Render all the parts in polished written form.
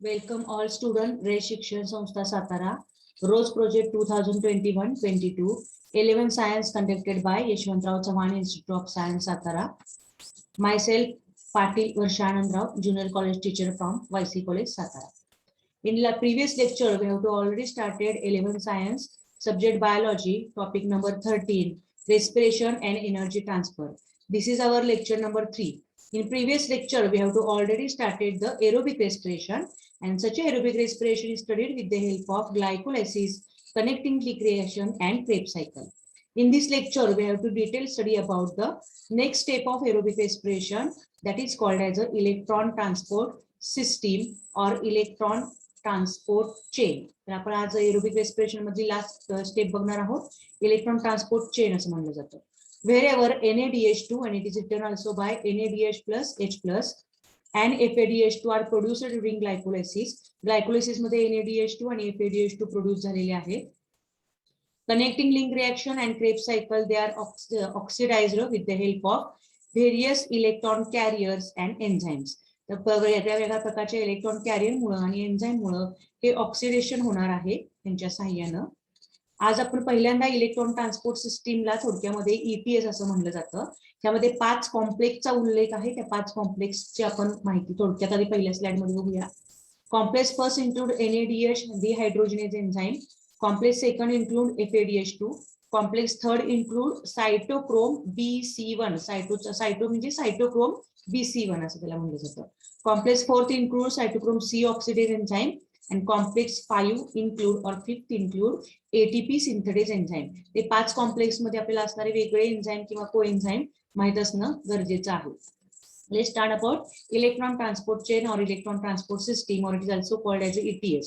Welcome all students, Ray Shikshan Samstha Satara, Rose Project 2021-22, 11 Science conducted by Yashwantrao Chavan Institute of Science Satara. Myself, Patil Varshanand Rao, Junior College teacher from YC College Satara. In the previous lecture, we have already started 11 Science, subject Biology, topic number 13, Respiration and Energy Transfer. This is our lecture number 3. In previous lecture, we have already started the aerobic respiration, and such aerobic respiration is studied with the help of glycolysis, connecting leak reaction, and Krebs cycle. In this lecture, we have to detail study about the next step of aerobic respiration, that is called as a electron transport system or electron transport chain. तर आपण आज aerobic respiration मध्ये last step बघणार आहोत, electron transport chain असं म्हणलं जातं. Wherever NADH2 and it is written also by NADH plus H plus and FADH2 are produced during glycolysis. Glycolysis मध्ये NADH2 आणि FADH2 प्रोड्यूस झालेले आहेत. Connecting link reaction and Krebs cycle, they are oxidized with the help of various electron carriers and enzymes. वेगवेगळ्या प्रकारच्या electron carrier मुळे आणि enzyme मुळे हे ऑक्सिडेशन होणार आहे त्यांच्या सहाय्यानं. आज आपण पहिल्यांदा इलेक्ट्रॉन ट्रान्सपोर्ट सिस्टीमला थोडक्यामध्ये ETS असं म्हणलं जातं. त्यामध्ये 5 कॉम्प्लेक्सचा उल्लेख आहे. त्या 5 कॉम्प्लेक्सची आपण माहिती थोडक्यात आधी पहिल्या स्लाइड मध्ये बघूया. Complex first include NADH dehydrogenase enzyme. Complex second include FADH2. Complex third include cytochrome BC1. Cyto म्हणजे सायटोक्रोम BC1 असं त्याला म्हणलं जातं. Complex fourth include cytochrome C oxidase enzyme and complex 5 include or fifth include ATP synthase enzyme. ते 5 complex मध्ये आपल्याला असणारे वेगळे एन्झाईम किंवा कोएन्झाईम माहित असणं गरजेचं आहे. Let's start about electron transport chain or electron transport system, or it is also called as ETS.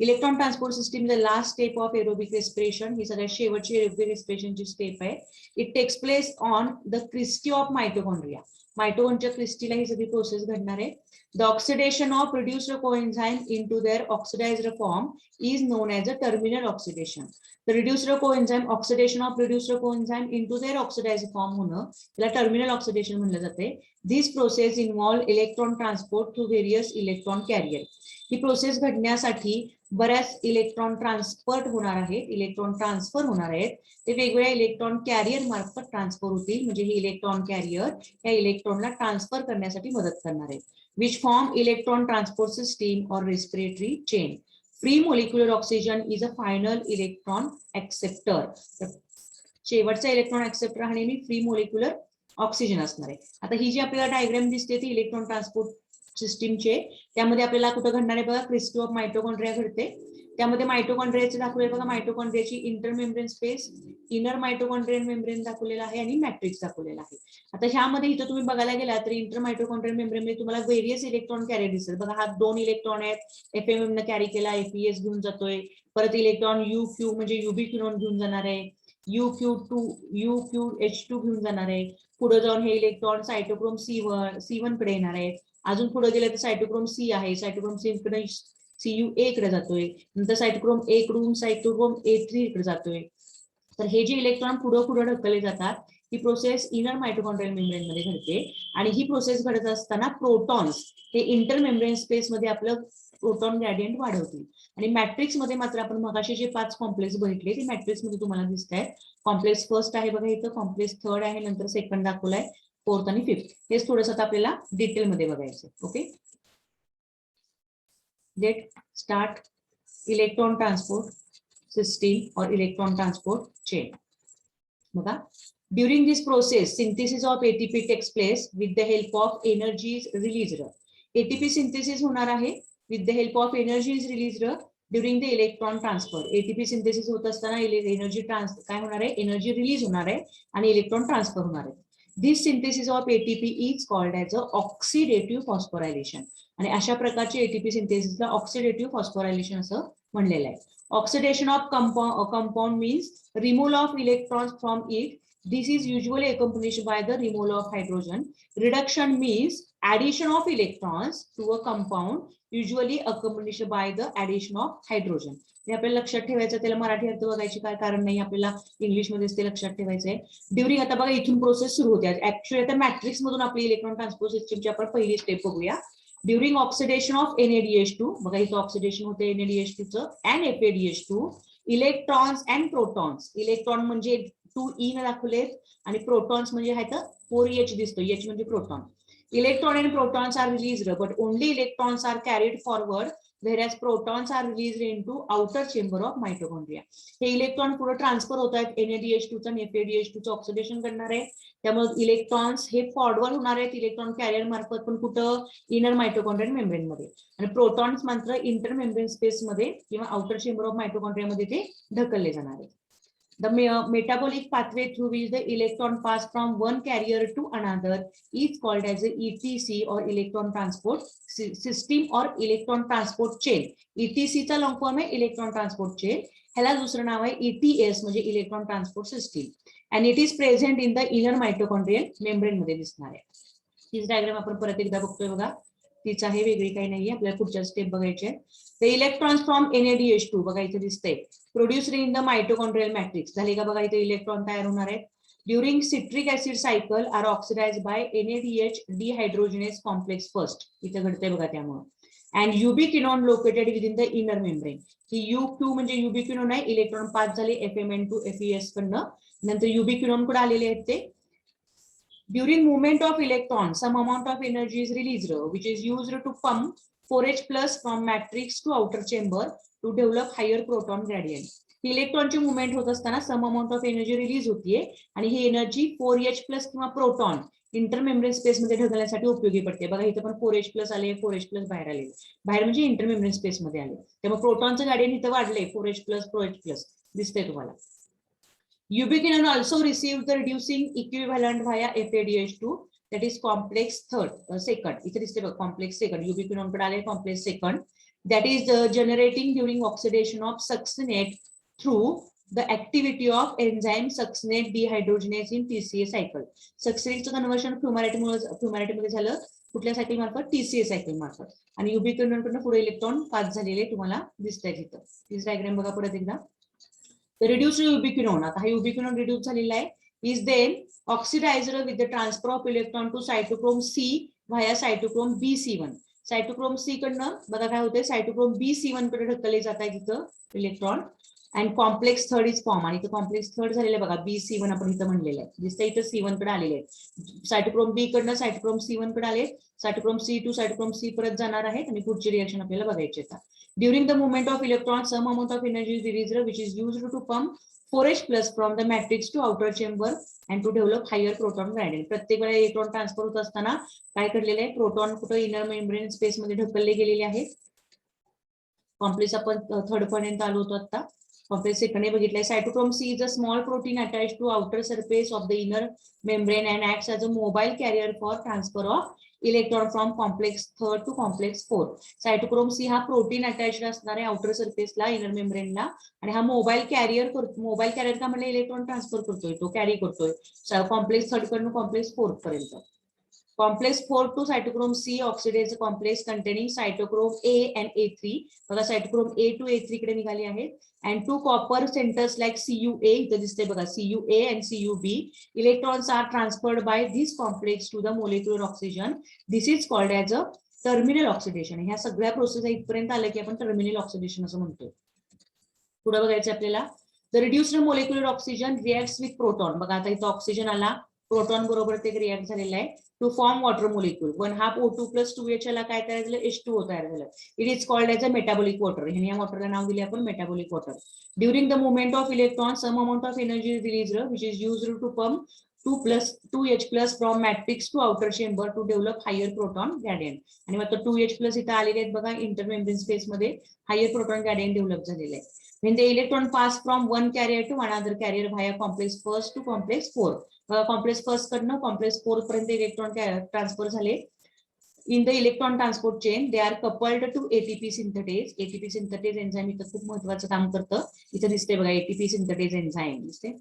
Electron transport system is the last step of aerobic respiration. ही सगळ्यात शेवटची aerobic respiration ची स्टेप आहे. It takes place on the cristae of mitochondria. Mitochondria क्रिस्टीला ही सगळी process घडणार आहे. The oxidation of reduced coenzyme into their oxidized form is known as a terminal oxidation. The reduced coenzyme oxidation of reduced coenzyme into their oxidized form होणं त्याला terminal oxidation म्हणलं जाते. This process involve electron transport through various electron carrier. He process घडण्यासाठी बऱ्याच electron transfer होणार आहेत, electron transfer होणार आहेत. ते वेगवेगळ्या इलेक्ट्रॉन कॅरियर मार्फत ट्रान्सफर होतील. म्हणजे हे इलेक्ट्रॉन कॅरियर या इलेक्ट्रॉनला ट्रान्सफर करण्यासाठी मदत करणार आहे. Which form electron transport system or respiratory chain. Free molecular oxygen is a final electron acceptor. शेवटचा इलेक्ट्रॉन ऍक्सेप्टर हा नेहमी फ्री मोलिक्युलर ऑक्सिजन असणार आहे. आता ही जी आपल्याला डायग्राम दिसते ती इलेक्ट्रॉन ट्रान्सपोर्ट सिस्टीमचे, त्यामध्ये आपल्याला कुठं घडणार आहे बघा, क्रिस्टी ऑफ मायटोकॉन्ड्रिया घडते. त्यामध्ये मायटोकॉन्ड्रियाचे दाखवले बघा, मायटोकॉन्ड्रियाची इंटरमेम्ब्रेन स्पेस, इनर मायटोकॉन्ड्रियन मेम्ब्रेन दाखवलेला आहे आणि मॅट्रिक्स दाखवलेला आहे. आता ह्यामध्ये इथं तुम्ही बघायला गेला तर इंटर मायटोकॉन्ड्रियन मेम्ब्रेन मध्ये तुम्हाला व्हेरियस इलेक्ट्रॉन कॅरी दिसेल बघा. हा 2 इलेक्ट्रॉन आहेत, FMM न कॅरी केला, FES घेऊन जातोय. परत इलेक्ट्रॉन UQ म्हणजे युबिक्विनोन घेऊन जाणार आहे, UQH2 घेऊन जाणार आहे. पुढे जाऊन हे इलेक्ट्रॉन सायटोक्रोम C1 कडे येणार आहेत. अजून पुढे गेलं तर सायटोक्रोम C आहे, सायटोक्रोम C कडे CUA कडे जातोय. नंतर सायटोक्रोम A कडून सायटोक्रोम A3 कडे जातोय. तर हे जे इलेक्ट्रॉन पुढे ढकलले जातात ही प्रोसेस इनर मायटोकॉन्ड्रियल मेम्ब्रेन मध्ये घडते. आणि ही प्रोसेस घडत असताना प्रोटॉन्स हे इंटर मेम्ब्रेन स्पेस मध्ये आपलं प्रोटॉन ग्रेडियंट वाढवतील. आणि मॅट्रिक्स मध्ये मात्र आपण मगाशी जे 5 कॉम्प्लेक्स बघितले ते मॅट्रिक्स मध्ये तुम्हाला दिसत आहेत. कॉम्प्लेक्स फर्स्ट आहे बघा इथं, कॉम्प्लेक्स थर्ड आहे, नंतर सेकंड दाखवलाय, फोर्थ आणि फिफ्थ. हेच थोडंसं आपल्याला डिटेल मध्ये बघायचं. Okay, let start electron transport system और इलेक्ट्रॉन ट्रान्सपोर्ट चेन. बघा, during this process synthesis of ATP takes place with the help of energy is released. ATP synthesis होणार आहे with the help of energy is released during the electron transfer. ATP synthesis होत असताना energy काय होणार आहे, energy release होणार आहे आणि इलेक्ट्रॉन ट्रान्सफर होणार आहे. This synthesis of ATP is called as a oxidative phosphorylation. आणि अशा प्रकारचे ATP सिंथेसिसला ऑक्सिडेटिव्ह फॉस्फोरायलेशन असं म्हणलेलं आहे. Oxidation of compound means removal of electrons from it. This is usually accompanied by the removal of hydrogen. Reduction means addition of electrons to a compound, usually accompanied by the addition of hydrogen. हे आपल्याला लक्षात ठेवायचं, त्याला मराठी अर्थ बघायची काय कारण नाही, आपल्याला इंग्लिश मध्येच ते लक्षात ठेवायचंय. ड्युरिंग आता बघा इथून प्रोसेस सुरू होते. ऍक्च्युअली आता मॅट्रिक्स मधून आपली इलेक्ट्रॉन ट्रान्सपोर्ट सिस्टीमची आपण पहिली स्टेप बघूया. ड्युरिंग ऑक्सिडेशन ऑफ NaDH2, बघा इथं ऑक्सिडेशन होते NaDH2 चं and FADH2, electrons and protons, electron म्हणजे 2E न दाखवलेत आणि प्रोटॉन्स म्हणजे आहे तर 4H दिसतो, H म्हणजे proton. Electron and protons are released but only electrons are carried forward whereas protons are released into outer chamber of mitochondria. हे इलेक्ट्रॉन पुढे ट्रान्सफर होत आहेत NaDH2 चं आणि FADH2 चं ऑक्सिडेशन करणार आहे, त्यामुळे इलेक्ट्रॉन्स हे फॉरवर्ड होणार आहेत इलेक्ट्रॉन कॅरियर मार्फत, पण कुठं इनर मायटोकॉन्ड्रियल मेम्ब्रेन मध्ये, आणि प्रोटॉन्स मात्र इंटर मेम्ब्रेन स्पेस मध्ये किंवा आउटर चेंबर ऑफ मायटोकॉन्ड्रिया मध्ये ते ढकलले जाणार आहेत. The metabolic pathway through which the electron pass from one carrier to another is called as a ETC or electron transport system or electron transport chain. ETC चा long form आहे electron transport chain, ह्याला दुसरं नाव आहे ETS म्हणजे electron transport system, and it is present in the inner mitochondrial membrane मध्ये दिसणार आहे. हीच डायग्राम आपण परत एकदा बघतोय बघा, तीच आहे, वेगळी काही नाहीये, आपल्याला पुढच्या स्टेप बघायचे. The electrons from NaDH2 बघा इथे दिसतंय produced in the mitochondrial matrix, झाले का बघा इथे इलेक्ट्रॉन तयार होणार आहेत. During citric acid cycle are oxidized by NaDH dehydrogenase complex first, इथे घडतंय बघा त्यामुळे, and ubiquinone located within the inner membrane. ही UQ म्हणजे युबिक्विनोन आहे, इलेक्ट्रॉन पास झाले FMN2 FES कडनं, नंतर युबिक्विनोन कडे आलेले आहेत ते. During movement of electrons, some amount of energy is released, which is used to pump 4H plus from matrix to outer chamber to develop higher proton gradient. इलेक्ट्रॉनची movement होत असताना some amount of energy release होतीये आणि ही energy 4H plus किंवा proton intermembrane space मध्ये ढकलण्यासाठी उपयोगी पडते. बघा इथे पण 4H प्लस आले, 4H प्लस बाहेर आले, बाहेर म्हणजे इंटरमेम्ब्रेन स्पेस मध्ये आले, त्यामुळे प्रोटॉनचं गार्डियन इथं वाढले, 4H प्लस दिसतंय तुम्हाला. Ubiquinone also received the reducing equivalent via FADH2, that is complex second. इथे दिसते बघ complex second, ubiquinone कडे आले complex second, that is generating during oxidation of succinate through the activity of enzyme succinate dehydrogenase in TCA cycle. Succinate चं conversion फ्युमारेट मध्ये झालं, कुठल्या cycle मार्फत? TCA सायकल मार्फत, आणि युबिक्विनोन कडून पुढे इलेक्ट्रॉन पास झालेले तुम्हाला दिसतंय तिथं. तीच डायग्राम बघा परत एकदा. The reduced ubiquinone, आता हा ubiquinone reduce झालेला आहे, is then oxidized with the transfer of electron to cytochrome C via cytochrome BC1. cytochrome C कडनं बघा काय होते, cytochrome BC1 कडे ढकलले जात आहे तिथं electron, and complex third is form, आणि इथं कॉम्प्लेक्स थर्ड झालेलं बघा BC1 आपण इथं म्हणलेलं आहे, दिसतं इथं C1 कडे आलेले आहेत, सायटोक्रोम B कडनं सायटोक्रोम C1 कडे आले, सायटोक्रोम C टू सायटोक्रोम C परत जाणार आहेत, आणि पुढची रिएक्शन आपल्याला बघायची आहे. During the movement of electrons, some amount of energy is released, which is used to pump 4H plus from the matrix to outer chamber and to develop higher proton gradient. प्रत्येक वेळा electron transfer होत असताना काय घडलेलं आहे, proton कुठे inner membrane space मध्ये ढकलले गेलेले आहेत. कॉम्प्लेक्स आपण थर्ड पर्यंत आलो होतो आता, कॉम्प्लेक्स सेकंड बघितलंय. सायटोक्रोम C is a small protein attached to outer surface of the inner membrane and acts as a mobile carrier for transfer of electron from complex third to complex fourth. Cytochrome C हा protein attached असणार आहे outer सरफेसला, inner मेम्ब्रेनला, आणि हा mobile carrier का म्हणजे electron transfer करतोय, तो carry करतोय कॉम्प्लेक्स थर्ड कडून कॉम्प्लेक्स फोर्थ पर्यंत. Complex 4 to cytochrome C oxidase complex containing cytochrome A and A3. बघा cytochrome A to A3 कडे निघाले आहेत, and two copper centers like CuA इथे दिसते बघा, CuA and CuB. Electrons are transferred by this complex to the molecular oxygen. This is called as a terminal oxidation. ह्या सगळ्या process इथपर्यंत आलं की आपण टर्मिनल ऑक्सिडेशन असं म्हणतो. पुढे बघायचं आपल्याला. The reduced molecular oxygen reacts with proton. बघा आता इथं ऑक्सिजन आला, प्रोटॉन बरोबर ते रिॲक्ट झालेला आहे to form water molecule. 1/2 O2 plus 2H ला काय तयार झालं, H2O तयार झालं. It is called as a metabolic water. ह्याने या वॉटरला नाव दिले आपण metabolic water. During the movement of electron some amount of energy is released which is used to pump 2H plus from matrix to outer chamber to develop higher proton gradient. आणि मग 2H plus इथं आलेले आहेत बघा intermembrane space मध्ये higher proton गॅडियंट develop झालेले आहे. When the electron pass from one carrier to another carrier via complex first to complex 4. Complex first कडनं कॉम्प्लेक्स फोर्थ पर्यंत इलेक्ट्रॉन ट्रान्सफर झाले. In the electron transport chain they are coupled to ATP synthetase. ATP synthetase enzyme इथं खूप महत्वाचं काम करतं. इथं दिसते बघा ATP सिंथेटेज एन्झाइम दिसते.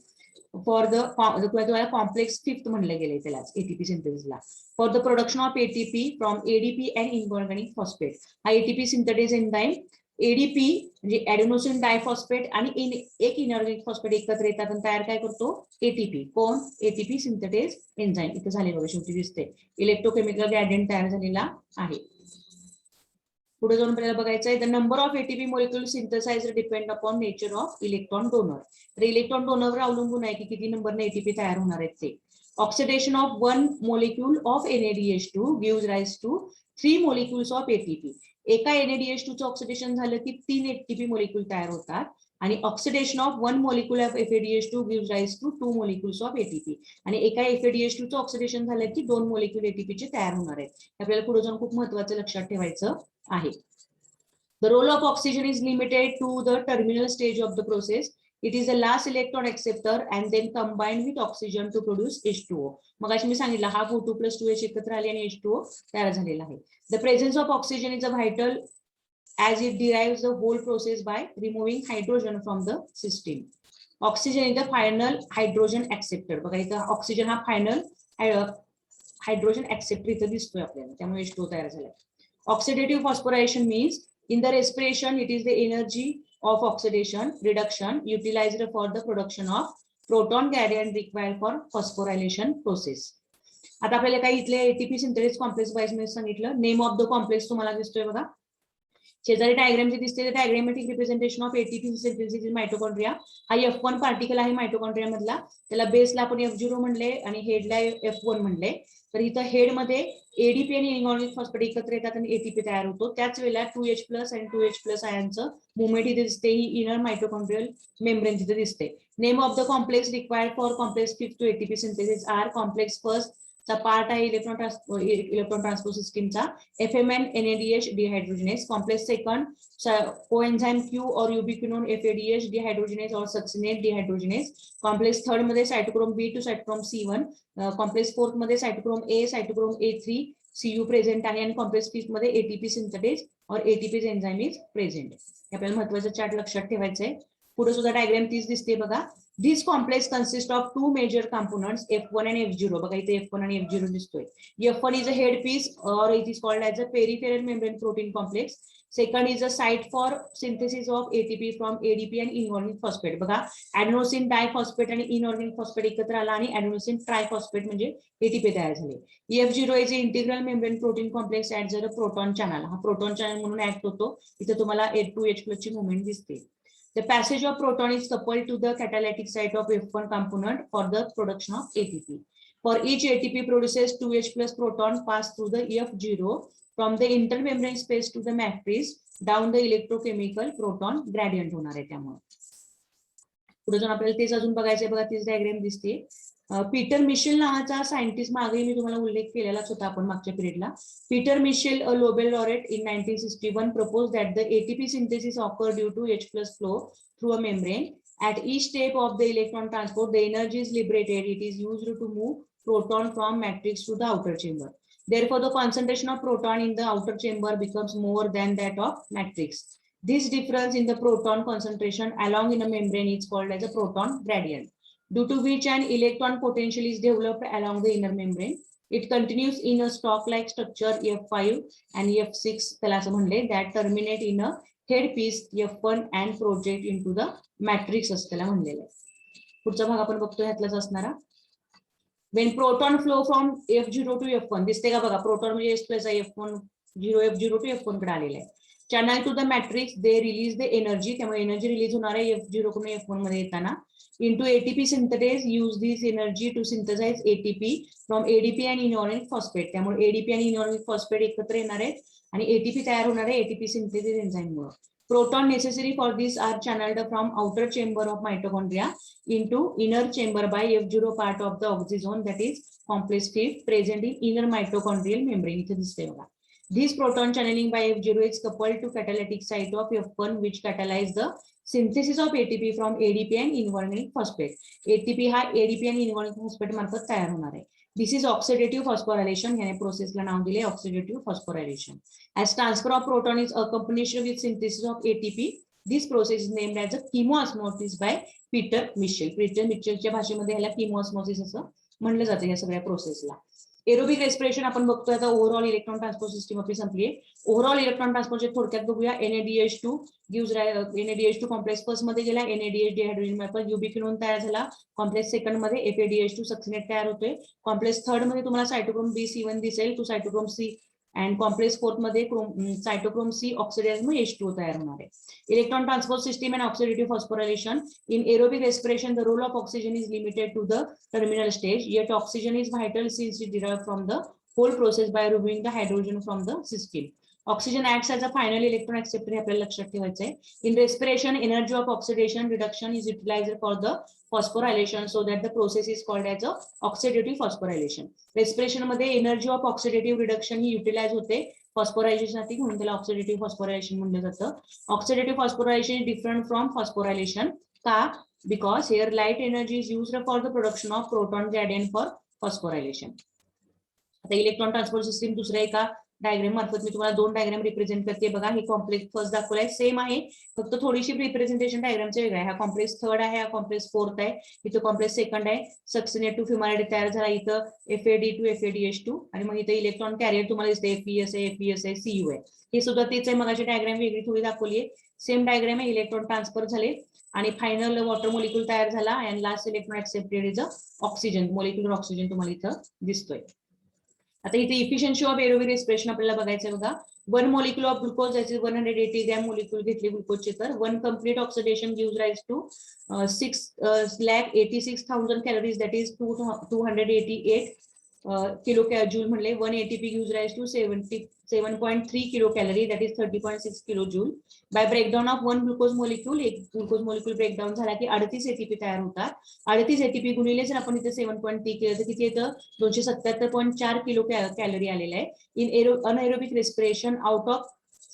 फॉर द कॉम्प्लेक्स फिफ्थ म्हणलं गेले त्याला ATP सिंथेसिसला. For the production of ATP from ADP and inorganic phosphate. हा ATP सिंथेटेज एन्झाइम ADP म्हणजे ॲडेनोसिन डायफॉस्फेट आणि एक इनऑर्गॅनिक फॉस्फेट एकत्र येतात आणि तयार काय करतो, ATP. कोण? ATP synthetase enzyme. इथे झाले बघा शेवटी दिसते इलेक्ट्रोकेमिकल ग्रेडियंट तयार झालेला आहे. पुढे जाऊन आपल्याला बघायचं आहे the number of ATP molecule synthesised depend upon nature of electron donor. तर इलेक्ट्रॉन डोनरवर अवलंबून आहे की किती नंबरने एटीपी तयार होणार आहेत ते. Oxidation of 1 molecule of NADH2 gives rise to 3 molecules of ATP. एका NADH2 चं ऑक्सिडेशन झालं की 3 एटीपी मॉलिक्यूल तयार होतात आणि oxidation of 1 molecule of FADH2 gives rise to 2 molecules of ATP. आणि एका FADH2 चं ऑक्सिडेशन झालं की 2 मोलिक्यूल ATP चे तयार होणार आहेत. आपल्याला पुढे जाऊन खूप महत्त्वाचं लक्षात ठेवायचं आहे. The role of oxygen is limited to the terminal stage of the process. It is the last electron acceptor and then combined with oxygen to produce H2O. मगाशी मी सांगितलं हाफ O2 plus 2H एकत्र आले आणि H2O तयार झालेला आहे. The presence of oxygen is a vital as it derives the whole process by removing hydrogen from the system. Oxygen is the final hydrogen acceptor. बघा इथं ऑक्सिजन हा final hydrogen acceptor इथं दिसतोय आपल्याला, त्यामुळे H2O तयार झालाय. Oxidative phosphorylation means in the respiration it is the energy of oxidation reduction utilized for the production of proton gradient required for phosphorylation process. आता आपल्याला काही इथले एटीपी सिंथेसिस कॉम्प्लेक्स वाईज मी सांगितलं. नेम ऑफ द कॉम्प्लेक्स तुम्हाला दिसतोय बघा, शेजारी diagram जे दिसते diagrammatic representation of ATP synthesis in mitochondria. हा F1 पार्टिकल आहे मायटोकॉन्ड्रिया मधला, त्याला बेसला आपण F0 म्हणले आणि हेडला F1 म्हणले. तर इथं हेड मध्ये एडीपी आणि इनऑर्गॅनिक फॉस्फेट एकत्र येतात आणि एटीपी तयार होतो. त्याच वेळेला 2H+ आणि 2H+ आयनचं मुवमेंट इथे दिसते. ही इनर मायटोकॉन्ड्रियल मेम्ब्रेन तिथे दिसते. Name of the complex required for complex 5 to ATP synthesis are. Complex first चा पार्ट आहे इलेक्ट्रॉन ट्रान्सपोर्ट सिस्टीमचा FMN NADH dehydrogenase. Complex second coenzyme Q और यूबिक्विनोन FADH डिहायड्रोजिनेज और सक्सिनेट डिहायड्रोजिनेज. कॉम्प्लेक्स थर्ड मध्ये cytochrome B to cytochrome C1. Complex fourth मध्ये cytochrome A cytochrome A3 CU present आहे आणि complex fifth मध्ये ATP सिंथेटेज और ATP एन्झाइम इज प्रेझेंट. आपल्याला महत्त्वाचं चार्ट लक्षात ठेवायचं आहे. पुढे सुद्धा डायग्राम तीच दिसते बघा. This complex consists of two major components F1 and F0. बघा इथे F1 आणि F0 दिसतोय. F1 is a head piece or it is called as a peripheral membrane protein complex. Second is a site for synthesis of ATP from ADP and inorganic phosphate. बघा adenosine diphosphate आणि inorganic phosphate एकत्र आला आणि adenosine triphosphate म्हणजे ATP तयार झाले. F0 is a integral membrane protein complex acts as a proton channel. हा proton channel म्हणून ऍक्ट होतो. इथे तुम्हाला 2H+ ची मुवमेंट दिसते. The passage of proton is coupled to the catalytic site of F1 component for the production of ATP. For each ATP produces 2H+ proton pass through the F0 from the intermembrane space to the matrix down the electrochemical proton gradient होणार आहे. त्यामुळे पुढे जाऊन आपल्याला तेच अजून बघायचंय बघा. तीच डायग्राम दिसते. पीटर मिशेल नावाचा सायंटिस्ट, मागे मी तुम्हाला उल्लेख केलेलाच होता आपण मागच्या पिरियडला. Peter Mitchell a Nobel laureate in 1961 proposed that the ATP synthesis occur due to H+ flow through a membrane. At each step of the electron transport, the energy is liberated. It is used to move proton from matrix to the outer chamber. Therefore, the concentration of proton in the outer chamber becomes more than that of matrix. This difference in the proton concentration along in a membrane is called as a proton gradient, due to which an electron potential is developed along the inner membrane. It continues in a stalk-like structure F5 and F6 त्याला असं म्हणले that terminate in a head piece F1 and project into the matrix असं त्याला म्हणलेलं आहे. पुढचा भाग आपण बघतो ह्यातलाच असणारा. When proton flow from F0 to F1 दिसते का बघा, प्रोटॉन म्हणजे H+ F1 F0 to F1 कडे आलेला आहे. Channel to the matrix they release the energy, त्यामुळे एनर्जी रिलीज होणार आहे F0 कडून F1 मध्ये येताना. into ATP synthesis use this energy to synthesize ATP from ADP and inorganic phosphate. त्यामुळे ADP आणि inorganic phosphate एकत्र येणार आहेत आणि ATP तयार होणार आहे ATP synthesis enzyme मुळे. Proton necessary for this are channeled from outer chamber of mitochondria into inner chamber by F0 part of the oxygen, that is complex 5 present in inner mitochondrial membrane. इथे दिसते बघा. This proton channeling by F0 is coupled to catalytic site of F1 which catalyze the synthesis of ATP from ADP and inorganic phosphate. ATP हा ADP आणि inorganic phosphate मार्फत तयार होणार आहे. This is oxidative phosphorylation. याने प्रोसेसला नाव दिले oxidative phosphorylation. As transfer of proton is accompanied with synthesis of ATP, this process is named as a chemoosmosis by Peter Michel. Peter Michelच्या भाषेमध्ये याला chemoosmosis असं म्हणलं जातं या सगळ्या प्रोसेसला. एरोबिक रेस्पिरेशन आपण बघतोय आता. ओव्हरऑल इलेक्ट्रॉन ट्रान्सपोर्ट सिस्टीम आपली संपली आहे. ओव्हरऑल इलेक्ट्रॉन ट्रान्सपोर्टचे थोडक्यात बघूया. NADH2 gives NADH2 complex first मध्ये गेला, NADH डिहायड्रोजन मार्फत युबिक्विनोन तयार झाला. कॉम्प्लेक्स सेकंड मध्ये FADH2 सक्सिनेट तयार होतोय. कॉम्प्लेक्स थर्ड मध्ये तुम्हाला सायटोक्रोम B C1 दिसेल, टू सायटोक्रोम C अँड कॉम्प्लेक्स 4 मध्ये सायटोक्रोम सी ऑक्सिडाइज मग H2O तयार होणार आहे. Electron transport system and oxidative phosphorylation in aerobic respiration the role of oxygen is limited to the terminal stage, yet oxygen is vital since it derived from the whole process by removing the hydrogen from the system. Oxygen acts as a final electron acceptor हे आपल्याला लक्षात ठेवायचं आहे. In respiration, energy of oxidation reduction is utilized for the phosphorylation, so that the process is called as a oxidative phosphorylation. Respiration मध्ये energy of oxidative reduction he utilize होते phosphorylation साठी, म्हणून त्याला oxidative phosphorylation म्हटलं जातं. Oxidative phosphorylation is different from phosphorylation का? Because here light energy is used for the production of proton gradient for phosphorylation. आता electron transport system दुसऱ्या एका डायग्राम मार्फत मी तुम्हाला दोन डायग्राम रिप्रेझेंट करते बघा. हे कॉम्प्लेक्स फर्स्ट दाखवलाय, सेम आहे, फक्त थोडीशी रिप्रेझेंटेशन डायग्रामचे वेगळं आहे. हा कॉम्प्लेक्स थर्ड आहे, हा कॉम्प्लेक्स फोर्थ आहे, इथं कॉम्प्लेक्स सेकंड आहे. सक्सिनेट टू फ्युमाराइड तयार झाला, इथं FAD2 FADH2 आणि मग इथं इलेक्ट्रॉन कॅरियर तुम्हाला दिसते FES आहे, FES आहे, CU आहे. हे सुद्धा तेच आहे, मगाची डायग्राम वेगळी थोडी दाखवली आहे. सेम डायग्राम आहे, इलेक्ट्रॉन ट्रान्सफर झाले आणि फायनल वॉटर मॉलिक्यूल तयार झाला and last electron accepted is oxygen, molecular oxygen तुम्हाला इथं दिसतोय. आता इथे इफिशियन्सी ऑफ एरोबिक रेस्पिरेशन आपल्याला बघायचं बघा. 1 molecule of glucose, that is 180 gram molecule घेतली ग्लुकोजचे, तर 1 complete oxidation gives rise to 6,86,000 calories, that is 288 kilo joule म्हणले. 1 ATP gives rise to 77.3 kilo calorie, that is 30.6 kilo joule. By breakdown of 1 glucose molecule, एक glucose molecule breakdown झाला की 38 ATP तयार होतात. 38 ATP गुणिले जर आपण इथे 7.3 केलं तर किती येतं? 277.4 किलो कॅलरी आलेला आहे. In anaerobic respiration out of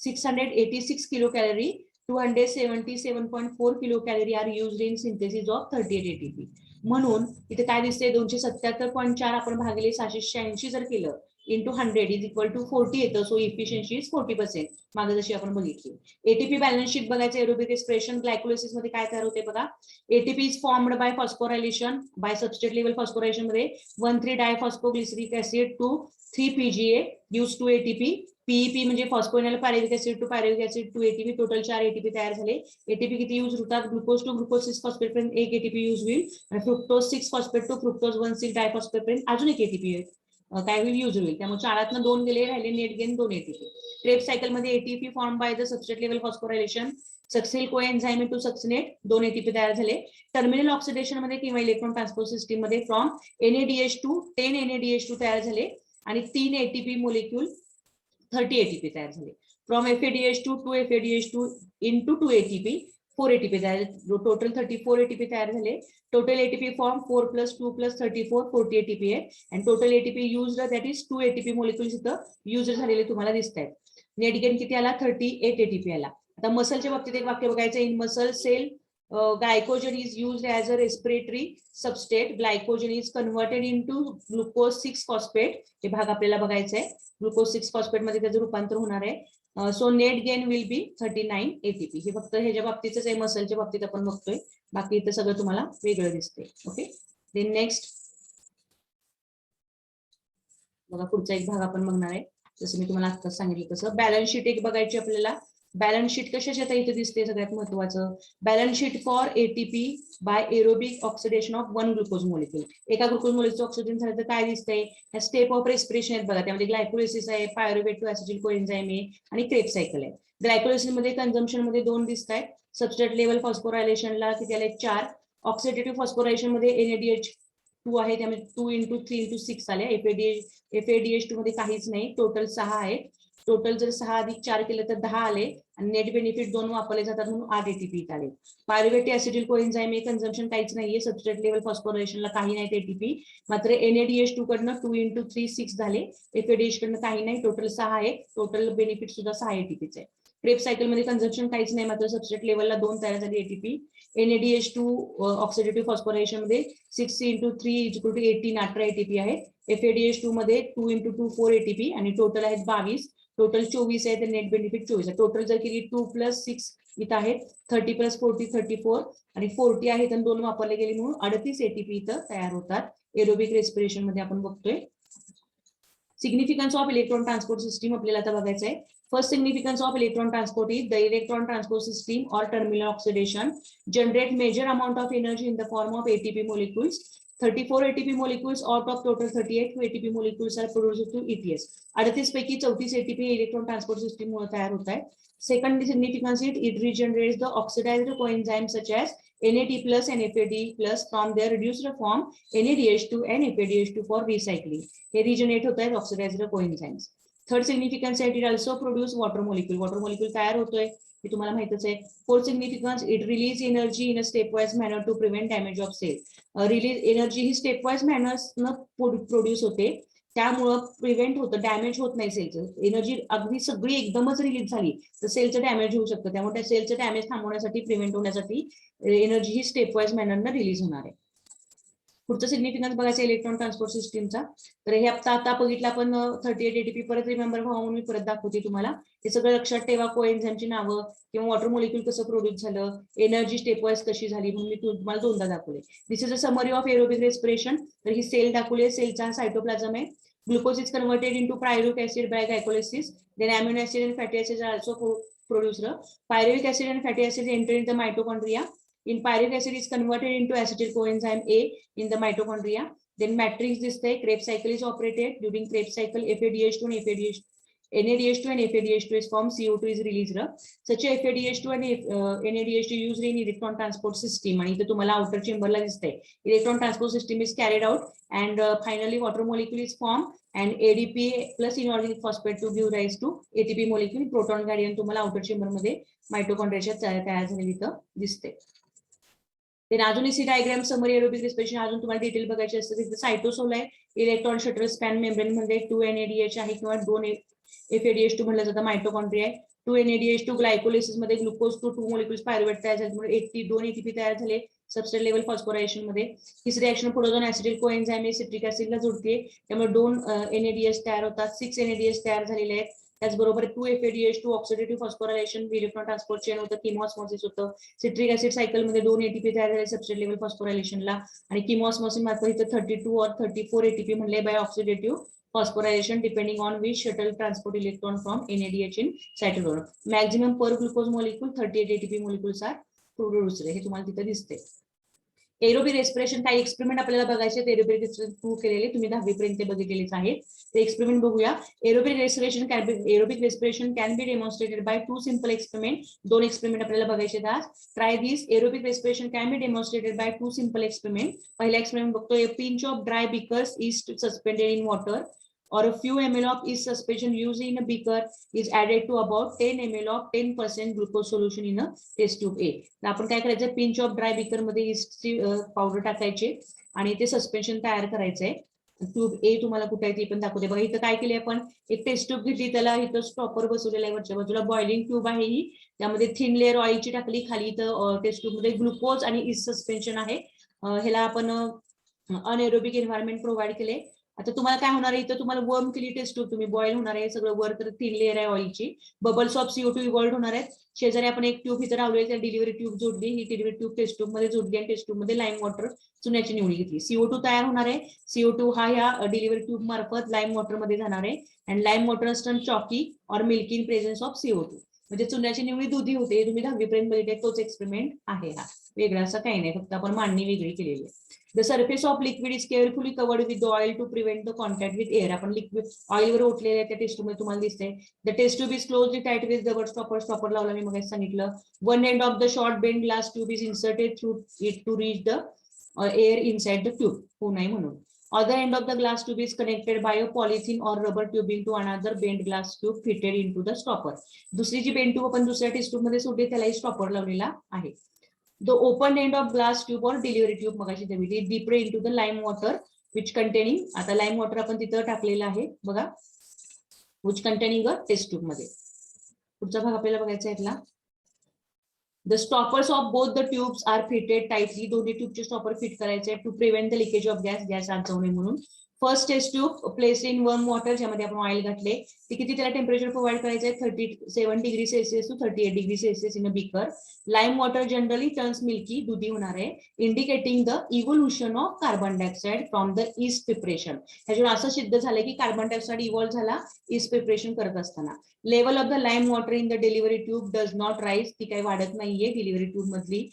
686 kilo calorie 277.4 kilo calorie are used in synthesis of 38 ATP. म्हणून इथे काय दिसते? 277.4 आपण भागिले 686 जर केलं इंटू 100 इज इक्वल टू 40 येतं. So efficiency is 40%. मागे जशी आपण बघितली. एटीपी बॅलन्स शीट बघायचं. एरोबिक रेस्पिरेशन ग्लायकोलिसिस मध्ये काय तयार होते बघा. ATP is formed by phosphorylation, by substrate level phosphorylation मध्ये 1,3 diphosphoglyceric acid to 3 PGA use to ATP. PEP म्हणजे phosphoenol pyruvic acid to pyruvic acid to ATP. Total 4 ATP तयार झाले. ATP किती यूज होतात? ग्लुकोज टू ग्लुकोज 6 फॉस्फेट पर्यंत 1 ATP use होईल आणि fructose 6 phosphate to fructose 1,6 diphosphate पर्यंत अजून एक ATP काय होईल? यूज होईल. त्यामुळे 4 2 गेले, राहिले net gain 2 ATP. Krebs cycle मध्ये ATP form by the substrate level phosphorylation, succinyl coenzyme to succinate 2 ATP तयार झाले. टर्मिनल ऑक्सिडेशन मध्ये किंवा इलेक्ट्रॉन ट्रान्सपोर्ट सिस्टीम मध्ये फ्रॉम NADH2 10 NADH2 तयार झाले आणि 3 ATP मोलिक्यूल 30 ATP तयार झाले. From FADH2 to FADH2 into 2 ATP 4 ATP तयार, टोटल 34 ATP तयार झाले. टोटल ATP फॉर्म 4 + 2 + 34 40 ATP आहे आणि total ATP used that is 2 ATP molecules इथं युज झालेले तुम्हाला दिसत आहेत. नेट गेन किती आला? 38 ATP आला. आता मसलच्या बाबतीत एक वाक्य बघायचं. In muscle cell glycogen is used as a respiratory substrate. Glycogen is converted into glucose 6 phosphate. हे भाग आपल्याला बघायचा आहे. ग्लुकोज 6 फॉस्फेट मध्ये त्याचं रूपांतर होणार आहे. So net gain will be 39 ATP. हे फक्त ह्याच्या बाबतीतच आहे, मसलच्या बाबतीत आपण बघतोय. बाकी इथं सगळं तुम्हाला वेगळं दिसते. ओके, देन नेक्स्ट बघा, पुढचा एक भाग आपण बघणार आहे. जसं मी तुम्हाला आता सांगितलं तसं बॅलन्स शीट एक बघायची आपल्याला. बॅलन्स शीट कशाच्या आता इथे दिसते? सगळ्यात महत्वाचं balance sheet for ATP by aerobic oxidation of 1 glucose molecule. एका ग्लुकोज मोलिक्यूलचं ऑक्सिडेशन झालं तर काय दिसतंय? स्टेप ऑफ रेस्पिरेशन आहेत बघा. त्यामध्ये ग्लायकोलिसिस आहे, पायरुव्हेट टू ऍसिटिल कोएन्झाइम आहे आणि क्रेब्स सायकल आहे. ग्लायकोलिसिस मध्ये कन्झम्पशन मध्ये 2 दिसत आहेत. सबस्ट्रेट लेवल फॉस्फोरायलेशनला किती आले? 4. ऑक्सिडेटिव्ह फॉस्फोरायलेशन मध्ये NADH2 आहे, त्यामध्ये 2 × 3 × 6 आले. FADH2 मध्ये काहीच नाही. टोटल 6 आहे. टोटल जर 6 + 4 केलं तर 10 आले आणि नेट बेनिफिट 2 वापरले जातात म्हणून 8 ATP आले. पायरुव्हेट ऍसिटिल कोएन्झाइम कन्झम्पशन काहीच नाहीये. सबस्ट्रेट लेवल फॉस्फोरायलेशनला काही नाही ATP. मात्र NADH2 कडनं 2 × 3 6 झाले. FADH कडनं काही नाही. टोटल 6 आहे. टोटल बेनिफिट सुद्धा 6 ATPच आहे. क्रेब्स सायकल मध्ये कन्झम्पशन काहीच नाही, मात्र सबस्ट्रेट लेवलला 2 तयार झाले ATP. NADH2 ऑक्सिडेटिव्ह फॉस्फोरायलेशन मध्ये 6 × 3 = 18 18 ATP आहे. FADH2 मध्ये 2 × 2 4 ATP आणि टोटल आहेत 22. टोटल 24 आहे, तर नेट बेनिफिट 24 आहे. टोटल जर केली 2 + 6 इथं आहेत 30 + 40 34 आणि 40 आहेत आणि 2 वापरले गेले म्हणून 38 ATP इथं तयार होतात. एरोबिक रेस्पिरेशन मध्ये आपण बघतोय. Significance of electron transport system आपल्याला आता बघायचं आहे. First significance of electron transport is the electron transport system और terminal oxidation generate major amount of energy in the form of ATP molecules. 34 ATP molecules out of total 38 ATP molecules are produced through ETS. 38 पैकी 34 ATP electron transport system मुळे तयार होत आहे. Second significance, it regenerates the oxidized coenzymes such as NAD plus and FAD plus from their reduced form NADH2 and FADH2 for recycling. हे regenerate होत आहेत oxidized coenzymes. Third significance, it also produce water molecule. Water molecule तयार होतोय हे तुम्हाला माहितच आहे. Fourth significance, it release energy in a stepwise manner to prevent damage of cell. Release energy he stepwise manner न produce होते, त्यामुळं prevent होतं, डॅमेज होत नाही सेलचं. एनर्जी अगदी सगळी एकदमच रिलीज झाली तर सेलचं डॅमेज होऊ शकतं. त्यामुळे त्या सेलचं डॅमेज थांबवण्यासाठी, प्रिव्हेंट होण्यासाठी एनर्जी ही स्टेपवाइज मॅनरनं रिलीज होणार आहे. पुढचं सिग्निफिकन्स बघायचं इलेक्ट्रॉन ट्रान्सपोर्ट सिस्टीमचा. तर हे आता बघितलं आपण 38 ATP. परत रिमेंबर व्हावं म्हणून मी परत दाखवते तुम्हाला. हे सगळं लक्षात ठेवा. कोएन्झाइमची नावं किंवा वॉटर मोलिक्यूल कसं प्रोड्यूस झालं, एनर्जी स्टेपवाइज कशी झाली म्हणून मी तुम्हाला दोनदा दाखवले. This is a summary of aerobic respiration. तर ही सेल दाखवली आहे, सेलचा सायटोप्लाझम आहे. Glucose is converted into pyruvic acid by glycolysis. Then amino acid and fatty acids are also produced. Pyruvic acid and fatty acids enter in the mitochondria. In pyruvic acid is converted into acetyl coenzyme A in the mitochondria. Then matrix display, Krebs cycle is operated. During Krebs cycle, FADH2 and NADH2 and FADH2 is formed, CO2 is released. Such a FADH2 and NADH2 used in electron transport system. आणि इथे तुम्हाला outer chamber ला दिसतंय. Electron transport system is carried out and finally water molecule is formed and ADP plus inorganic phosphate to give rise to ATP molecule. Proton guardian तुम्हाला outer chamber मध्ये माइटोकॉन्ड्रियाच्या तयार झालेली इथं दिसते. अजून see diagram summary aerobic respiration अजून तुम्हाला detail बघायची असते. तिथे सायटोसोल आहे, इलेक्ट्रॉन शटल स्पॅन मेम्ब्रेन मध्ये 2 NADH आहे किंवा 2 FADH2 म्हणलं जातं. माइटोकॉन्ड्रिया आहे. 2 NADH2 ग्लायकोलिसिस मध्ये ग्लुकोज टू 2 मोलिक्युल्स पायरुवेट तयार झाल्यामुळे 2 ATP तयार झाले सबस्ट्रेट लेवल फॉस्फोरायलेशन मध्ये. तिसरी रिएक्शन पुढे जाऊन ऍसिटिल कोएन्झाइम सिट्रिक ऍसिडला जोडते, त्यामुळे 2 NADH तयार होतात. 6 NADH तयार झालेले आहेत. त्याचबरोबर 2 FADH2 oxidative phosphorylation electron transport chain होतं, किमोऑस्मोसिस होतं. सिट्रिक ऍसिड सायकल मध्ये 2 ATP तयार झाले सबस्ट्रेट लेवल फॉस्फोरायलेशनला आणि किमोऑस्मोसिस मार्फत इथं 32 और 34 ATP म्हणले by oxidative phosphorylation depending on which shuttle transport electron from NADH in cytoplasm. Maximum per glucose molecule 38 ATP molecules are produced. हे तुम्हाला तिथे दिसते. एरोबिक रेस्पिरेशन काही एक्सपेरिमेंट आपल्याला बघायचे, एरोबिक रेस्पिरेशन प्रूव्ह केलेले तुम्ही 10वी पर्यंत बघितलेलेच आहेत. ते एक्सपेरिमेंट बघूया. Aerobic respiration can be demonstrated by 2 simple experiment. 2 experiment आपल्याला बघायचे आहेत. Try this. Aerobic respiration can be demonstrated by 2 simple experiment. पहिला एक्सपेरिमेंट बघतो. A pinch of dry beakers is suspended in water or a few ml of yeast suspension used in a beaker is added to about 10 ml of 10% glucose solution in a test tube A. आपण काय करायचं, pinch of dry beaker मध्ये ईस्टची powder टाकायचे आणि ते suspension तयार करायचंय. Tube ए तुम्हाला कुठे आहे ते पण दाखवते बघा. इथं काय केले आपण, एक टेस्ट ट्यूब घेतली, त्याला इथं स्टॉपर बसवलेला आहे वरच्या बाजूला. बॉइलिंग ट्यूब आहे ही, त्यामध्ये थिन लेअर ऑइलची टाकली. खाली इथं टेस्ट ट्यूब मध्ये ग्लुकोज आणि ईस्ट सस्पेन्शन आहे. ह्याला आपण अनएरोबिक एन्व्हायरमेंट प्रोव्हाइड केले. आता तुम्हाला काय होणार आहे, इथं तुम्हाला वर्म केली टेस्ट ट्यूब, तुम्ही बॉईल होणार आहे सगळं. वर तर थिन लेअर आहे ऑइलची. बबल्स ऑफ CO2 इव्हॉल्व्ड होणार आहेत. शेजारी आपण एक ट्यूब इथं लावली, त्या डिलिव्हरी ट्यूब जोडली. ही डिलिव्हरी ट्यूब टेस्ट ट्यूब मध्ये जोडली आणि टेस्ट ट्यूब मध्ये लाईम वॉटर चुन्याची निवडी घेतली. CO2 तयार होणार आहे. CO2 हा या डिलिव्हरी ट्यूब मार्फत लाईम वॉटर मध्ये जाणार आहे. अँड लाईम वॉटर टर्न चॉकी और milky in presence of CO2. म्हणजे चुन्याची निवडी दुधी होते. तुम्ही 10वी पर्यंत बघितले तोच एक्सपेरिमेंट आहे हा. वेगळा असं काही नाही, फक्त आपण मांडणी वेगळी केलेली आहे. The surface of liquid is carefully covered with the oil to prevent the contact with air. आपण लिक्विड ऑइल वर ओतलेले आहे त्या टेस्ट ट्यूब मध्ये तुम्हाला दिसते. The test tube is closely tight with the stopper लावला मी मगाशी सांगितलं. One end of the short bent glass tube is inserted through it to reach the air inside the tube. होऊ नये म्हणून. Other end of the glass tube is connected by a polythene or rubber tubing to another bent glass tube fitted into the stopper. दुसरी जी bent tube आपण दुसऱ्या taste tube मध्ये सोडली त्यालाही stopper लावलेला आहे. The open end of glass tube or delivery tube मगाशी दिली deeper into the lime water which containing, आता lime water आपण तिथं टाकलेलं आहे बघा, which containing a test tube मध्ये. पुढचा भाग आपल्याला बघायचा आहे इथला. The stoppers of both the tubes are fitted tightly. दोन्ही ट्यूबचे स्टॉपर फिट करायचे to prevent the leakage of gas आत जाऊ नये म्हणून. First test tube placed in warm water, ज्यामध्ये आपण ऑइल घातले. ते किती त्याला टेम्परेचर प्रोव्हाइड करायचं आहे, 37 degree Celsius to 38 degree Celsius in a beaker. Lime water generally turns milky, दुधी होणार आहे, indicating the evolution of carbon dioxide from the yeast preparation. ह्याच्यावर असं सिद्ध झालंय की कार्बन डायऑक्साइड इव्हॉल्व झाला ईस्ट प्रिपरेशन करत असताना. Level of the lime water in the delivery tube does not rise, ती काही वाढत नाहीये डिलिव्हरी ट्यूब मधली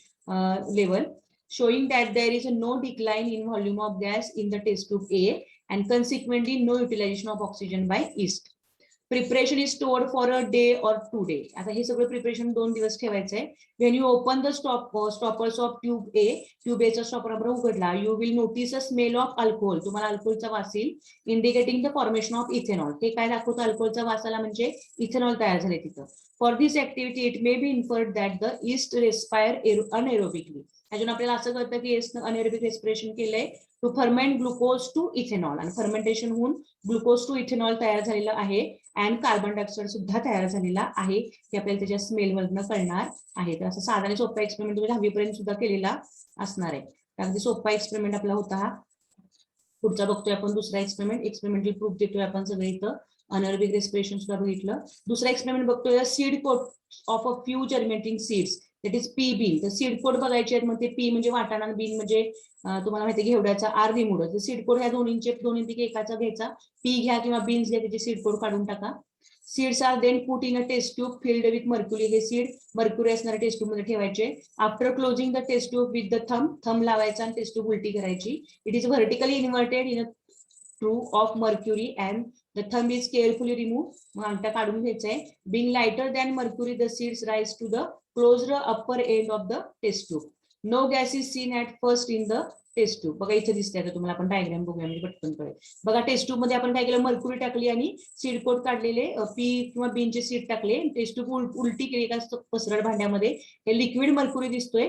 level. showing that there is no decline in volume of gas in the test tube A and consequently no utilization of oxygen by yeast. Preparation is stored for a day or 2 days. आता हे सगळं preparation 2 दिवस ठेवायचं आहे. When you open the stoppers of tube A, tube A चा stopper आपण उघडला, you will notice a smell of alcohol. तुम्हाला अल्कोहोलचा वास येईल, indicating the formation of ethanol. हे काय दाखवतं? अल्कोहोलचा वास आला म्हणजे इथेनॉल तयार झाले तिथं. For this activity, it may be inferred that the yeast respire anaerobically. अजून आपल्याला असं कळतं की yeast anaerobic respiration केलंय to ferment glucose to ethanol, आणि फर्मेंटेशन होऊन ग्लुकोज टू इथेनॉल तयार झालेला आहे अँड कार्बन डायऑक्साईड सुद्धा तयार झालेला आहे. हे आपल्याला त्याच्या स्मेल मधनं कळणार आहे. तर असं साधा सोपा एक्सपेरिमेंट तुम्ही 10वी पर्यंत सुद्धा केलेला असणार आहे. अगदी सोपा एक्सपेरिमेंट आपला होता हा. पुढचा बघतोय आपण दुसरा एक्सपेरिमेंटल प्रूफ देतोय आपण सगळे इथं. अनएरोबिक रेस्पिरेशन सुद्धा बघितलं. दुसरा एक्सपेरिमेंट बघतोय seed coat of a few germinating seeds, that is pea bean. तर सीड कोड बघायचे आहेत. मग ते पी म्हणजे वाटाणा, बीन म्हणजे तुम्हाला माहिती आहे घेवड्याचा, आर रिमूड. तर सीड कोड ह्या दोन्हीपैकी एकाचा घ्यायचा. पी घ्या किंवा बीन्स घ्या, त्याचे सीड कोड काढून टाका. Seeds are then put in a test tube filled with mercury. हे सीड मर्क्युरी असणाऱ्या टेस्ट ट्यूब मध्ये ठेवायचे. After closing the test tube with the thumb लावायचा आणि टेस्ट ट्यूब उलटी करायची. It is vertically inverted in a tube of mercury and the thumb is carefully removed. मग अंगठा काढून घ्यायचा आहे. Being lighter than mercury, the seeds rise to the closer upper end of the test tube. No gas is seen at first in the test tube. बघा इथे दिसतंय का तुम्हाला? आपण डायग्राम बघूया म्हणजे पटकन कळेल. बघा टेस्ट ट्यूब मध्ये आपण काय केलं? मर्क्युरी टाकली आणि सीड कोड काढलेले पी किंवा बीनचे सीड टाकले. टेस्ट ट्यूब उलटी केली का पसरड भांड्यामध्ये. हे लिक्विड मर्क्युरी दिसतोय.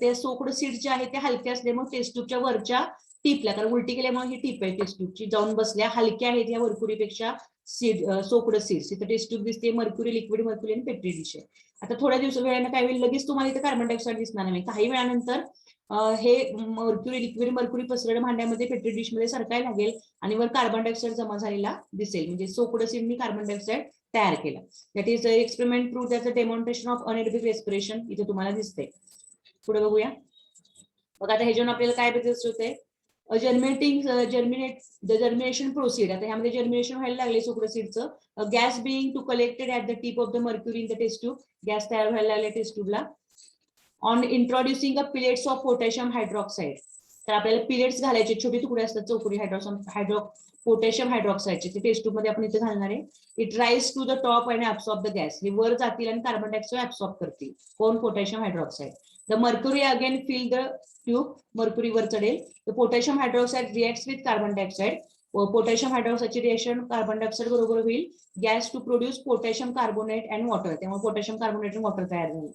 ते सोकड सीड जे आहे ते हलके असले मग टेस्ट ट्यूबच्या वरच्या टिपल्या, कारण उलटी केल्यामुळे ही टीप आहे टेस्ट ट्यूबची, जाऊन बसल्या. हलक्या आहेत या मर्क्युरीपेक्षा सीड, सोकड सीड्स. इथं टेस्ट ट्यूब दिसते, मर्क्युरी, लिक्विड मर्क्युरी आणि पेट्री डिश आहे. आता थोड्या वेळानं काय होईल? लगेच तुम्हाला इथे कार्बन डायऑक्साईड दिसणार नाही. काही वेळानंतर हे मर्क्युरी, लिक्विड मर्क्युरी पसरड भांड्यामध्ये, पेट्री डिश मध्ये सरकायला लागेल आणि वर कार्बन डायऑक्साईड जमा झालेला दिसेल. म्हणजे सोकड सीडनी कार्बन डायऑक्साईड तयार केला. That is experiment prove that the demonstration of anaerobic respiration. इथे तुम्हाला दिसते. पुढे बघूया. बघा आता ह्याच्यावर आपल्याला काय बदल होते? Germination proceed. आता ह्यामध्ये जर्मिनेशन व्हायला लागले सोकड सीडचं. Gas being to collected at the tip of the mercury in the test tube. Gas तयार व्हायला लागले टेस्ट ट्यूबला. On introducing a pellets of potassium hydroxide. तर आपल्याला पिलेट्स घालायचे, छोटे तुकडे असतात चौकोनी पोटॅशियम हायड्रॉक्साईडचे, ते टेस्ट ट्यूब मध्ये आपण इथे घालणार आहे. It rise to the top and absorb the gas. हे वर जातील आणि कार्बन डायऑक्साईड ऍब्सॉर्ब करतील. कोण? Potassium hydroxide. The mercury again fill the tube. Mercury वर चढेल. The potassium hydroxide reacts with carbon dioxide. Potassium हायड्रॉक्साईडची रिएक्शन कार्बन डायऑक्साईड बरोबर होईल. Gas to produce potassium carbonate and water. त्यामुळे पोटॅशियम कार्बोनेट आणि water तयार झाले.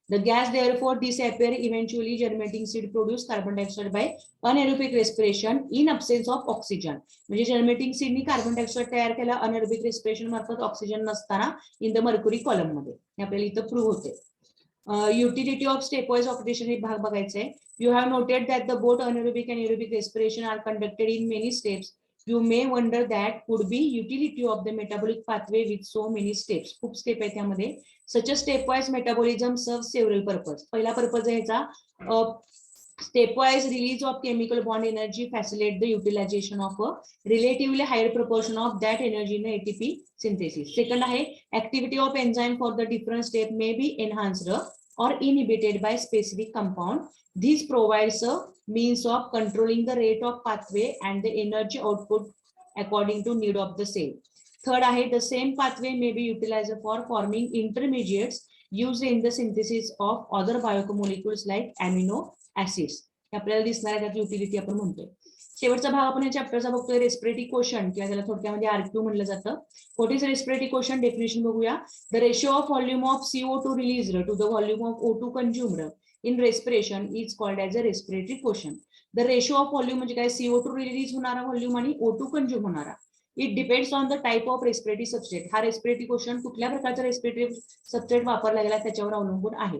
The gas therefore disappear, eventually germinating seed produce carbon dioxide by anaerobic respiration in absence of oxygen. म्हणजे germinating Sydney carbon dioxide तयार केला anaerobic respiration मार्फत, oxygen नसताना, in the mercury column मध्ये. हे आपल्याला इथं प्रूव्ह होते. युटिलिटी ऑफ स्टेपवाइज ऑक्सिडेशन हे भाग बघायचा आहे. You have noted that the both anaerobic and aerobic respiration are conducted in many steps. You may wonder that could be utility of the metabolic pathway with so many steps. खूप step आहे त्यामध्ये. Such a stepwise metabolism serves several purpose. पहिला purpose आहे ह्याचा, stepwise release of chemical bond energy facilitate the utilization of a relatively higher proportion of that energy in ATP synthesis. Second आहे, activity of enzyme for the different step may be enhanced or inhibited by specific compound. This provides a means of controlling the rate of pathway and the energy output according to need of the cell. Third आहे, the same pathway may be utilized for forming intermediates used in the synthesis of other biomolecules like amino acids. आपल्याला दिसणार आहे त्यात utility आपण म्हणतोय. शेवटचा भाग आपण या चॅप्टरचा बघतोय, रेस्पिरेटरी क्वोशंट किंवा त्याला थोडक्यामध्ये आरक्यू म्हणलं जातं. What is respiratory quotient? Definition बघूया. The ratio of volume of CO2 released to the volume of O2 consumed in respiration is called as a respiratory quotient. The ratio of volume म्हणजे काय? CO2 release होणारा volume आणि O2 consume होणारा. It depends on the type of respiratory substrate. हा respiratory quotient कुठल्या प्रकारचा respiratory substrate वापरला गेला त्याच्यावर अवलंबून आहे.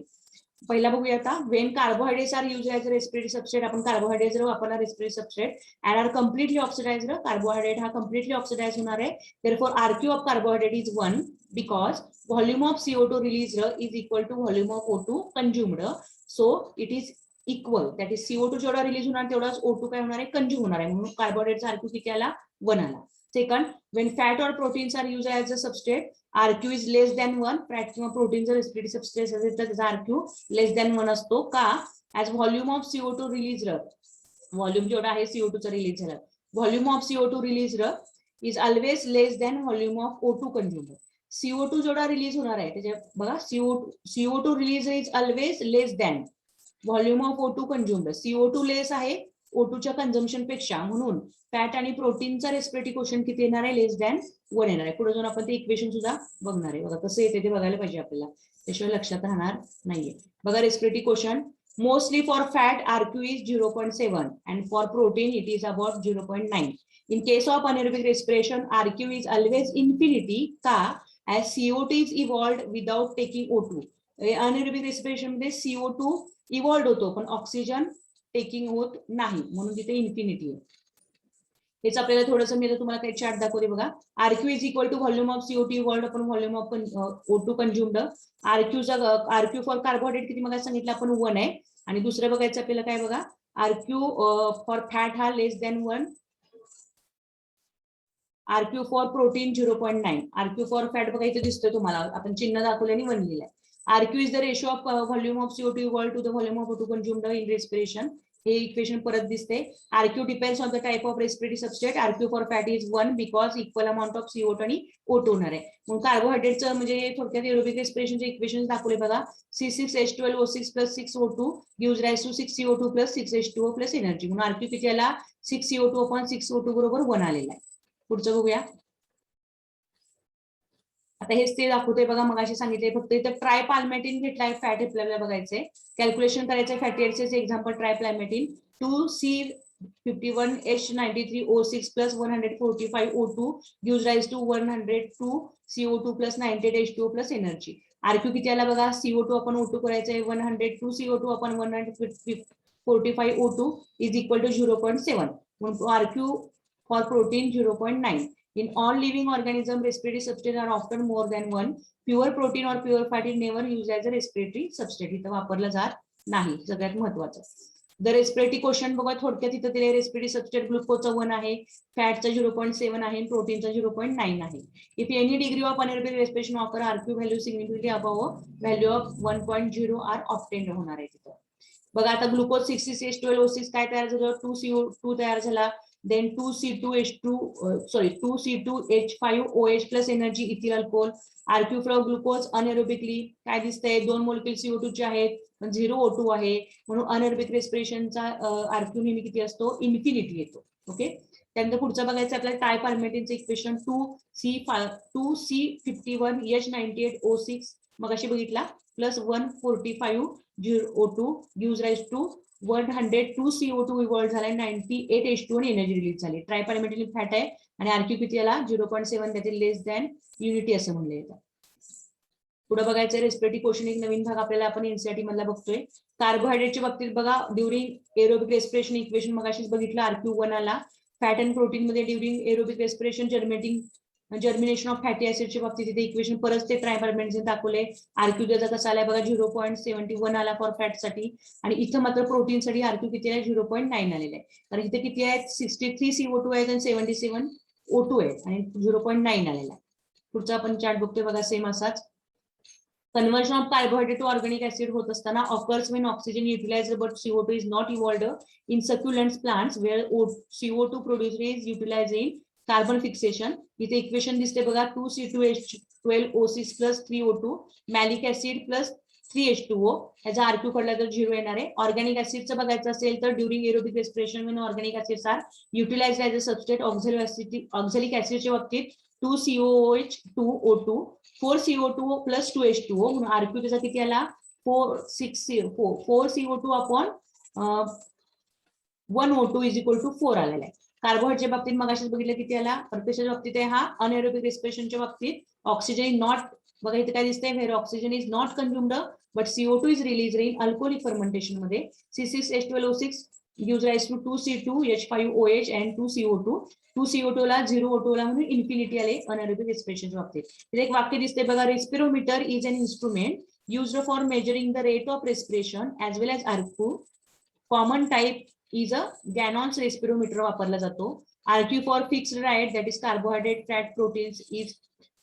पहिला बघूया आता. When carbohydrates are use as a respiratory substrate. आपण कार्बोहायड्रेट जर वापरला respiratory substrate and are completely oxidised. Carbohydrate हा कम्प्लिटली ऑक्सिडाइज होणार आहे. Therefore RQ of carbohydrate is 1 because volume of CO2 released is equal to volume of O2 consumed. So it is equal. That is CO2 जेवढा release होणार तेवढाच O2 काय होणार आहे? Consume होणार आहे. म्हणून कार्बोहायड्रेटचा RQ किती आला? 1 आला. Second, when fat or proteins are used as a substrate, RQ is less than 1. Fat किंवा प्रोटीन जर रेस्पिरेटरी सबस्ट्रेट असेल तर त्याचा RQ लेस दॅन 1 असतो. का? As volume of CO2 release volume जेवढा आहे CO2 चा रिलीज झाला, volume of CO2 release is always less than volume of O2 कंझ्युम्ड. CO2 जेवढा रिलीज होणार आहे त्याच्या बघा, CO2 release is always less than volume of O2 कंझ्युम्ड. CO2 लेस आहे O2 च्या कंझम्पशन पेक्षा, म्हणून फॅट आणि प्रोटीनचा रेस्पिरेटरी क्वोशंट किती येणार आहे, लेस दॅन 1 येणार आहे. पुढे जाऊन आपण ते इक्वेशन सुद्धा बघणार आहे. बघा कसं येते ते बघायला पाहिजे आपल्याला, त्याशिवाय लक्षात राहणार नाहीये. बघा respiratory quotient mostly for fat RQ is 0.7 and for protein it is about 0.9. In case of anaerobic respiration, RQ is always infinity का, as CO2 is evolved without taking O2. Anaerobic respiration मध्ये CO2 evolved होतो पण oxygen taking होत नाही, म्हणून तिथे infinity आहे. हेच आपल्याला थोडंसं मी तुम्हाला काही चार्ट दाखवते बघा. RQ is equal to volume of CO2 evolved upon volume of O2 consumed. RQ for carbohydrate किती मग सांगितलं आपण 1 आहे, आणि दुसरं बघायचं आपल्याला काय बघा, RQ फॉर फॅट हा less than 1, RQ for protein 0.9, RQ for fat बघा इथे दिसतोय तुम्हाला, आपण चिन्ह दाखवले आणि 1 लिहिलंय. RQ is the ratio of volume of CO2 evolved to the volume of O2 consumed in respiration. हे इक्वेशन परत दिसते. RQ depends on the type of respiratory substrate. RQ for fat is 1 because equal amount of CO2 आणि O2 होणार आहे. म्हणून कार्बोहायड्रेटचं म्हणजे थोडक्यात aerobic रेस्पिरेशनचे equation दाखवले बघा. C6H12O6 plus 6O2 gives rise to 6CO2 plus 6H2O plus energy. म्हणून RQ किती आला, 6CO2 upon 6O2 बरोबर 1 आलेला आहे. पुढचं बघूया. आता हेच ते दाखवतोय बघा, मगाशी सांगितले फक्त इथं ट्रायपाल्मेटिन घेतलाय फॅट आपल्याला बघायचंय, कॅल्क्युलेशन करायचंय fatty acids. Example tripalmitin 2C51H93O6 plus 145O2 gives rise to 102 CO2 plus 98H2O plus energy. RQ किती आला बघा, CO2 आपण O2 करायचंय, 102 CO2 आपण 145O2 is equal to 0.7. म्हणून RQ for protein 0.9. In all living organisms, respiratory substrates are often more than one. Pure protein or pure fat is never used as a respiratory substrate. इथं वापरलं जात नाही, सगळ्यात महत्वाचं. The respiratory quotient बघा थोडक्यात इथं दिले. रेस्पिरेटरी सबस्ट्रेट ग्लुकोजचा 1 आहे, फॅटचा 0.7 आहे, प्रोटीनचा 0.9 आहे. If any degree of anaerobic respiration occur RQ value significantly above value of 1.0 are obtained होणार आहे तिथं. बघा आता ग्लुकोज 6C12O6 काय तयार झालं, 2CO2 तयार झाला, then 2C2H5OH plus energy ethyl alcohol. RQ from glucose anaerobically काय दिसतंय, 2 मोलिक्युल CO2 चे आहेत, 0 O2 आहे, म्हणून अनएरोबिक रेस्पिरेशनचा RQ नेहमी किती असतो, इन्फिनिटी येतो. ओके, त्यानंतर पुढचं बघायचं आपल्याला ट्रायपाल्मेटिनचं इक्वेशन 2C51H98O6 मगाशी बघितला plus 145O2 gives rise to 102 CO2 evolve झालाय, 98H2 आणि एनर्जी रिलीज झाली. ट्रायपाल्मेटिन फॅट आहे आणि RQ किती आला, 0.7, त्याचे लेस दॅन युनिटी असं म्हणलं येतं. पुढे बघायचं रेस्पिरेटरी क्वोशंट, एक नवीन भाग आपल्याला आपण एनसीईआरटी मधला बघतोय. कार्बोहायड्रेटच्या बाबतीत बघा, ड्युरिंग एरोबिक रेस्पिरेशन इक्वेशन मगाशीच बघितलं, RQ 1 आला. फॅट अँड प्रोटीन मध्ये during aerobic respiration germination of fatty ऍसिडच्या बाबतीत इथे इक्वेशन परत ते ट्रायपाल्मेटिन दाखवले. RQ त्याचा कसा आलाय बघा, 0.71 आला फॉर फॅट साठी, आणि इथं मात्र प्रोटीन साठी RQ किती आहे, 0.9 आलेला आहे. कारण इथे किती आहेत, 63 CO2 आहेत आणि 77 O2 आहेत आणि 0.9 आलेला आहे. पुढचा आपण चार्ट बघतोय बघा, सेम असाच. Conversion of carbohydrate to organic acid होत असताना occurs when oxygen utilized but CO2 is not evolved in succulent plants where CO2 produced is utilized in carbon fixation. इथे इक्वेशन दिसते बघा, 2C2H12O6 plus 3O2 malic acid plus 3H2O. याचा RQ कडला तर 0 येणार आहे. Organic ऍसिडचं बघायचं असेल तर during aerobic respiration when organic acids are utilized as a substrate, oxalic ऍसिडच्या बाबतीत 2COOH2O2 4CO2 plus 2H2O, म्हणून RQ त्याचा किती आला, 4CO2 upon 1O2 is equal to 4 आलेला आहे. कार्बोहायड्रेटच्या बाबतीत मगाशीच बघितलं किती आला, परपेशच्या बाबतीत आहे हा. अनएरोबिक रेस्पिरेशनच्या बाबतीत ऑक्सिजन इज नॉट, बघा इथे काय दिसतंय, where oxygen is not consumed but CO2 is release in alcoholic fermentation मध्ये. C6H12O6 gives rise to 2C2H5OH and 2CO2. 2CO2 ला 0 O2 ला म्हणून इन्फिनिटी आले अनएरोबिक रेस्पिरेशनच्या बाबतीत. इथे एक वाक्य दिसते बघा, respirometer is an instrument used for measuring the rate of respiration as well as RQ. Common type is a Gannon's respirometer वापरला जातो. RQ for fixed diet, that is carbohydrate, fat, proteins is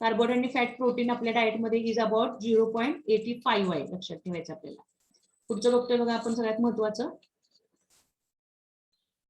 carbohydrate आणि fat protein आपल्या diet मध्ये is about 0.85 आहे, लक्षात ठेवायचं आपल्याला. पुढचं बघतोय बघा आपण सगळ्यात महत्वाचं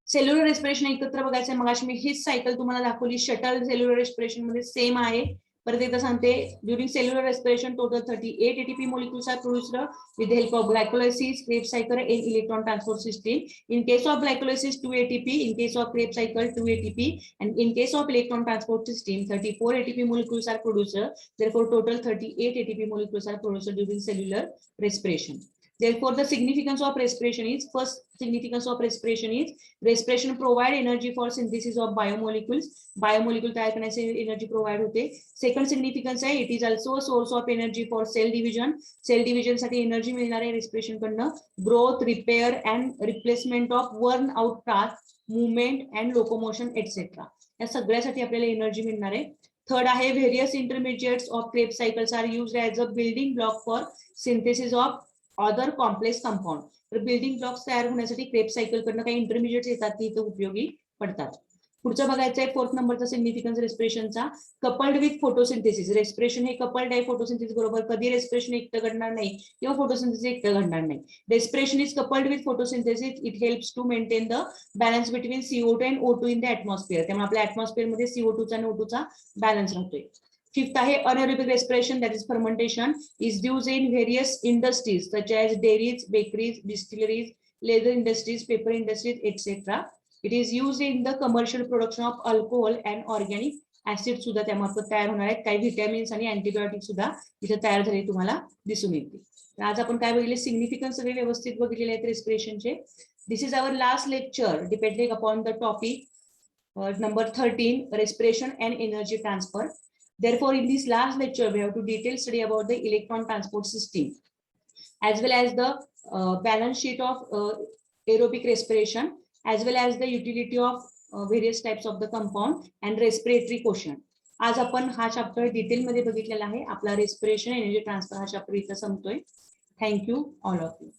सेल्युलर रेस्पिरेशन एकत्र बघायचं आहे. मगाशी मी हीच सायकल तुम्हाला दाखवली. शटल सेल्युलर रेस्पिरेशन मध्ये सेम आहे. परत एकदा सांगते, during cellular respiration total 38 ATP molecules are produced with the help of glycolysis, Krebs cycle and electron transport system. In case of glycolysis 2 ATP, in case of Krebs cycle 2 ATP, and in case of electron transport system 34 ATP molecules are produced. Therefore total 38 ATP molecules are produced during cellular respiration. Therefore the significance of respiration is, first significance of respiration is respiration provide energy for synthesis of biomolecules. Biomolecule तयार करण्याचे energy provide होते. Second significance आहे, it is also a source of energy for cell division. Cell division साठी energy मिळणार आहे respiration कडनं. Growth, repair and replacement of worn out task, movement and locomotion et cetera, या सगळ्यासाठी आपल्याला एनर्जी मिळणार आहे. थर्ड आहे, various intermediates of Krebs cycles are used as a building block for synthesis of other complex compound. तर building blocks तयार होण्यासाठी Krebs cycle कडनं काही इंटरमिडिएट्स येतात ती इथे उपयोगी पडतात. पुढचं बघायचं आहे फोर्थ नंबरचा सिग्निफिकन्स रेस्पिरेशनचा, कपल्ड विथ फोटोसिंथेसिस. रेस्पिरेशन हे कपल्ड आहे फोटोसिंथेसिस बरोबर. कधी रेस्पिरेशन एकटं घडणार नाही किंवा फोटोसिंथेसिस एकटं घडणार नाही. Respiration is coupled with photosynthesis. It helps to maintain the balance between CO2 and O2 in the atmosphere. त्यामुळे आपल्या ऍटमॉस्फिअर मध्ये CO2 चा आणि O2 चा बॅलन्स राहतोय. फिफ्थ आहे anaerobic respiration, that is fermentation, is used in various industries such as dairies, bakeries, distilleries, leather industries, paper industries, etc. It is used in the commercial production of alcohol and organic acid सुद्धा त्यामार्फत तयार होणार आहेत. काही vitamins आणि antibiotic सुद्धा इथे तयार झाले तुम्हाला दिसून येतील. आज आपण काय बघितले, सिग्निफिकन्स सगळे व्यवस्थित बघितलेले आहेत रेस्पिरेशनचे. This is our last lecture depending upon the topic number 13, respiration and energy transfer. Therefore, in this last lecture, we have to detail study about the electron transport system, as well as the balance sheet of aerobic respiration, as well as the utility of various types of the compound and respiratory quotient. आज आपण हा chapter detail मध्ये बघितलेला आहे. आपला respiration energy transfer हा chapter इथं संपतोय. Thank you all of you.